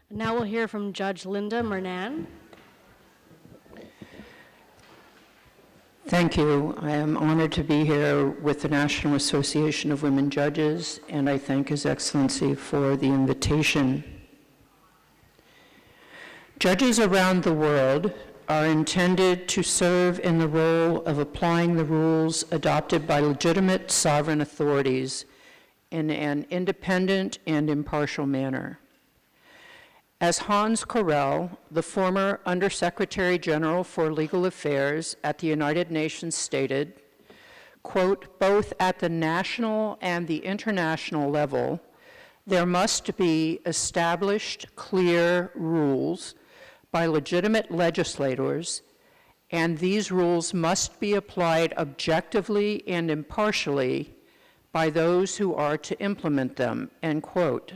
Now we'll hear from Judge Linda Murnane. Thank you. I am honored to be here with the National Association of Women Judges, and I thank His Excellency for the invitation. Judges around the world are intended to serve in the role of applying the rules adopted by legitimate sovereign authorities in an independent and impartial manner. As Hans Corell, the former Undersecretary General for Legal Affairs at the United Nations stated, quote, both at the national and the international level, there must be established clear rules by legitimate legislators, and these rules must be applied objectively and impartially by those who are to implement them, end quote.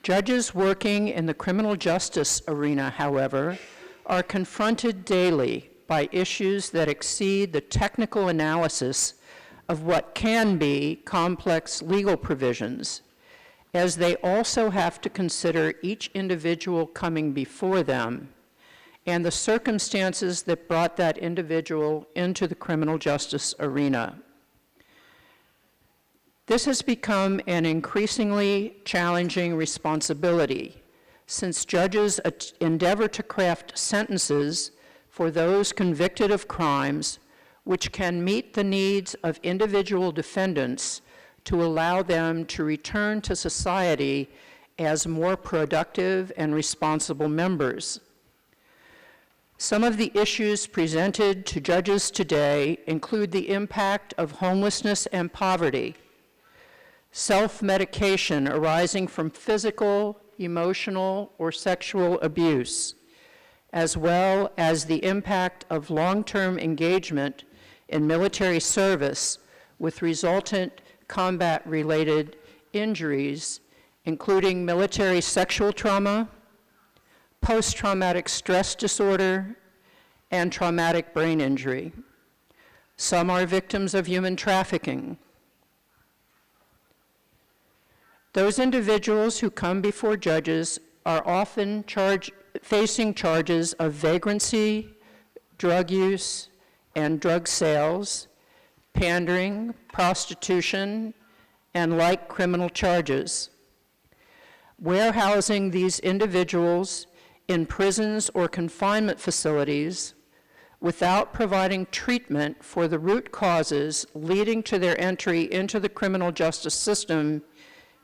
Judges working in the criminal justice arena, however, are confronted daily by issues that exceed the technical analysis of what can be complex legal provisions, as they also have to consider each individual coming before them and the circumstances that brought that individual into the criminal justice arena. This has become an increasingly challenging responsibility since judges endeavor to craft sentences for those convicted of crimes which can meet the needs of individual defendants to allow them to return to society as more productive and responsible members. Some of the issues presented to judges today include the impact of homelessness and poverty, self-medication arising from physical, emotional, or sexual abuse, as well as the impact of long-term engagement in military service with resultant combat-related injuries, including military sexual trauma, post-traumatic stress disorder, and traumatic brain injury. Some are victims of human trafficking. Those individuals who come before judges are often facing charges of vagrancy, drug use, and drug sales, pandering, prostitution, and like criminal charges. Warehousing these individuals in prisons or confinement facilities without providing treatment for the root causes leading to their entry into the criminal justice system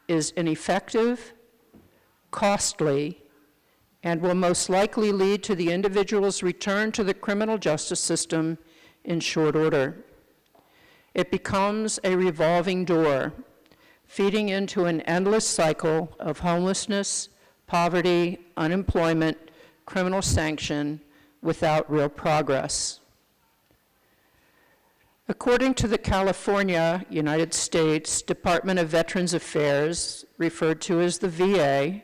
is ineffective, costly, and will most likely lead to the individual's return to the criminal justice system in short order. It becomes a revolving door, feeding into an endless cycle of homelessness, poverty, unemployment, criminal sanction, without real progress. According to the California, United States Department of Veterans Affairs, referred to as the VA,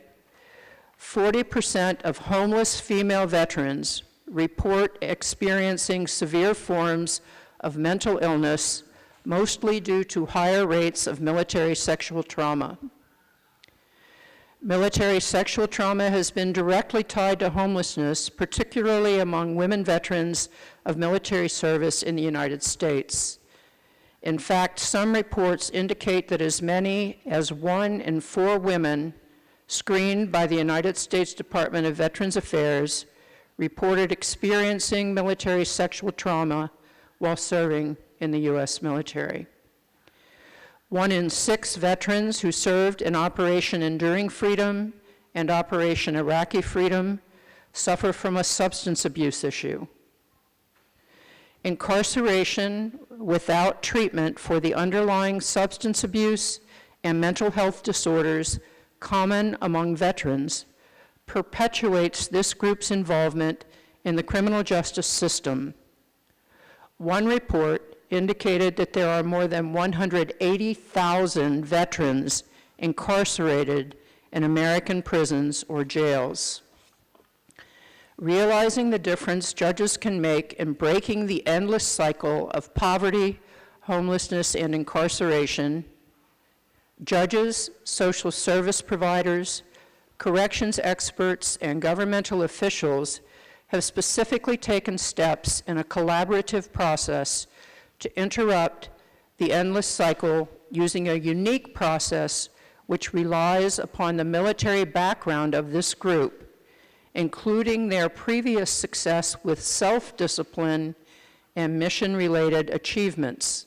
40% of homeless female veterans report experiencing severe forms of mental illness, mostly due to higher rates of military sexual trauma. Military sexual trauma has been directly tied to homelessness, particularly among women veterans of military service in the United States. In fact, some reports indicate that as many as 1 in 4 women screened by the United States Department of Veterans Affairs reported experiencing military sexual trauma while serving in the U.S. military. 1 in 6 veterans who served in Operation Enduring Freedom and Operation Iraqi Freedom suffer from a substance abuse issue. Incarceration without treatment for the underlying substance abuse and mental health disorders common among veterans perpetuates this group's involvement in the criminal justice system. One report indicated that there are more than 180,000 veterans incarcerated in American prisons or jails. Realizing the difference judges can make in breaking the endless cycle of poverty, homelessness, and incarceration, judges, social service providers, corrections experts and governmental officials have specifically taken steps in a collaborative process to interrupt the endless cycle using a unique process which relies upon the military background of this group, including their previous success with self-discipline and mission-related achievements.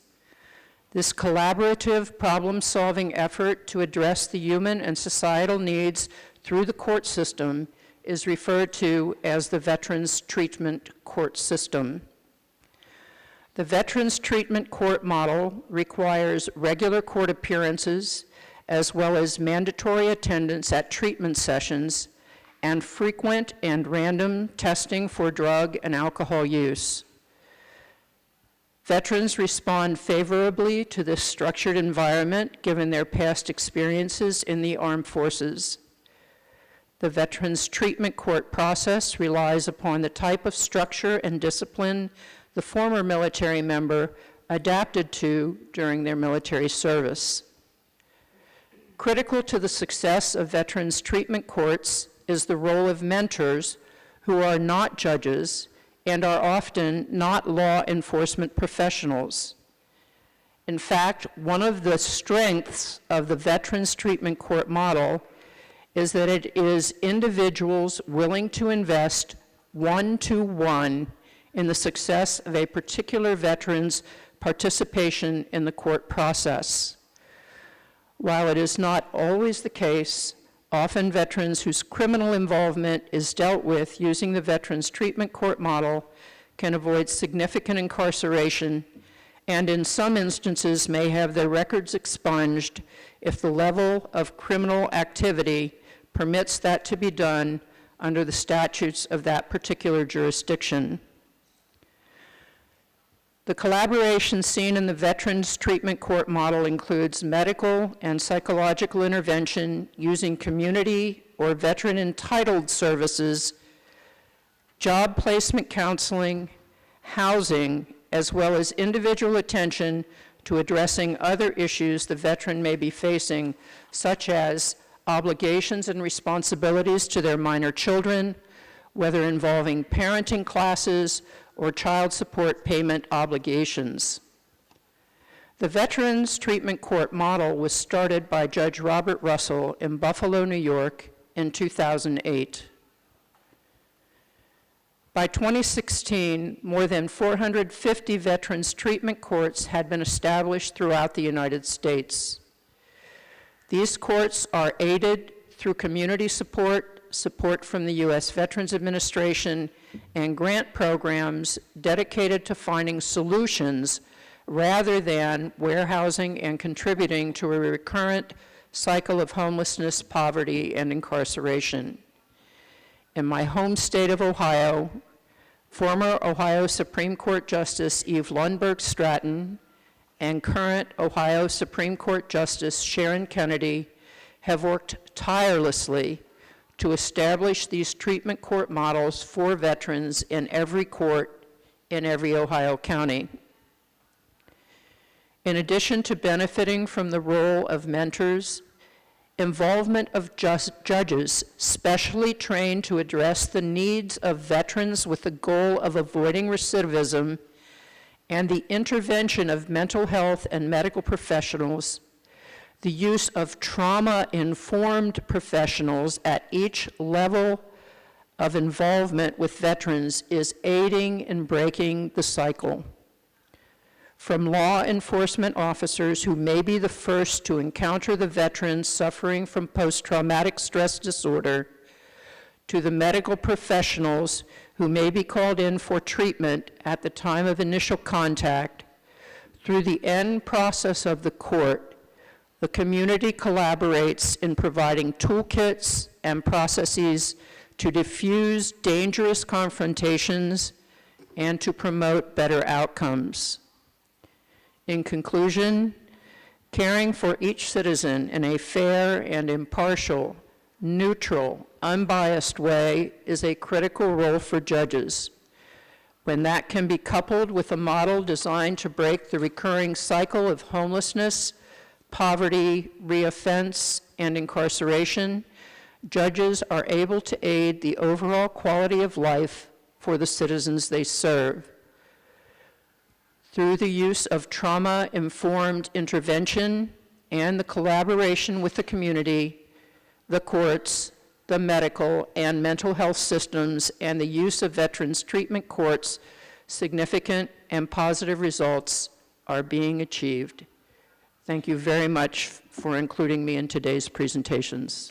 This collaborative problem-solving effort to address the human and societal needs through the court system is referred to as the Veterans Treatment Court System. The Veterans Treatment Court model requires regular court appearances as well as mandatory attendance at treatment sessions and frequent and random testing for drug and alcohol use. Veterans respond favorably to this structured environment given their past experiences in the armed forces. The Veterans Treatment Court process relies upon the type of structure and discipline the former military member adapted to during their military service. Critical to the success of veterans treatment courts is the role of mentors who are not judges and are often not law enforcement professionals. In fact, one of the strengths of the Veterans Treatment Court model is that it is individuals willing to invest one-to-one in the success of a particular veteran's participation in the court process. While it is not always the case, often veterans whose criminal involvement is dealt with using the Veterans Treatment Court model can avoid significant incarceration and in some instances may have their records expunged if the level of criminal activity permits that to be done under the statutes of that particular jurisdiction. The collaboration seen in the Veterans Treatment Court model includes medical and psychological intervention using community or veteran-entitled services, job placement counseling, housing, as well as individual attention to addressing other issues the veteran may be facing, such as obligations and responsibilities to their minor children, whether involving parenting classes or child support payment obligations. The Veterans Treatment Court model was started by Judge Robert Russell in Buffalo, New York in 2008. By 2016, more than 450 veterans treatment courts had been established throughout the United States. These courts are aided through community support from the U.S. Veterans Administration, and grant programs dedicated to finding solutions rather than warehousing and contributing to a recurrent cycle of homelessness, poverty, and incarceration. In my home state of Ohio, former Ohio Supreme Court Justice Eve Lundberg Stratton and current Ohio Supreme Court Justice Sharon Kennedy have worked tirelessly to establish these treatment court models for veterans in every court in every Ohio county. In addition to benefiting from the role of mentors, involvement of judges specially trained to address the needs of veterans with the goal of avoiding recidivism, and the intervention of mental health and medical professionals, the use of trauma-informed professionals at each level of involvement with veterans is aiding in breaking the cycle. From law enforcement officers who may be the first to encounter the veterans suffering from post-traumatic stress disorder, to the medical professionals who may be called in for treatment at the time of initial contact, through the end process of the court, the community collaborates in providing toolkits and processes to diffuse dangerous confrontations and to promote better outcomes. In conclusion, caring for each citizen in a fair and impartial, neutral, unbiased way is a critical role for judges. When that can be coupled with a model designed to break the recurring cycle of homelessness, poverty, reoffense, and incarceration, judges are able to aid the overall quality of life for the citizens they serve. Through the use of trauma-informed intervention and the collaboration with the community, the courts, the medical and mental health systems, and the use of veterans treatment courts, significant and positive results are being achieved. Thank you very much for including me in today's presentations.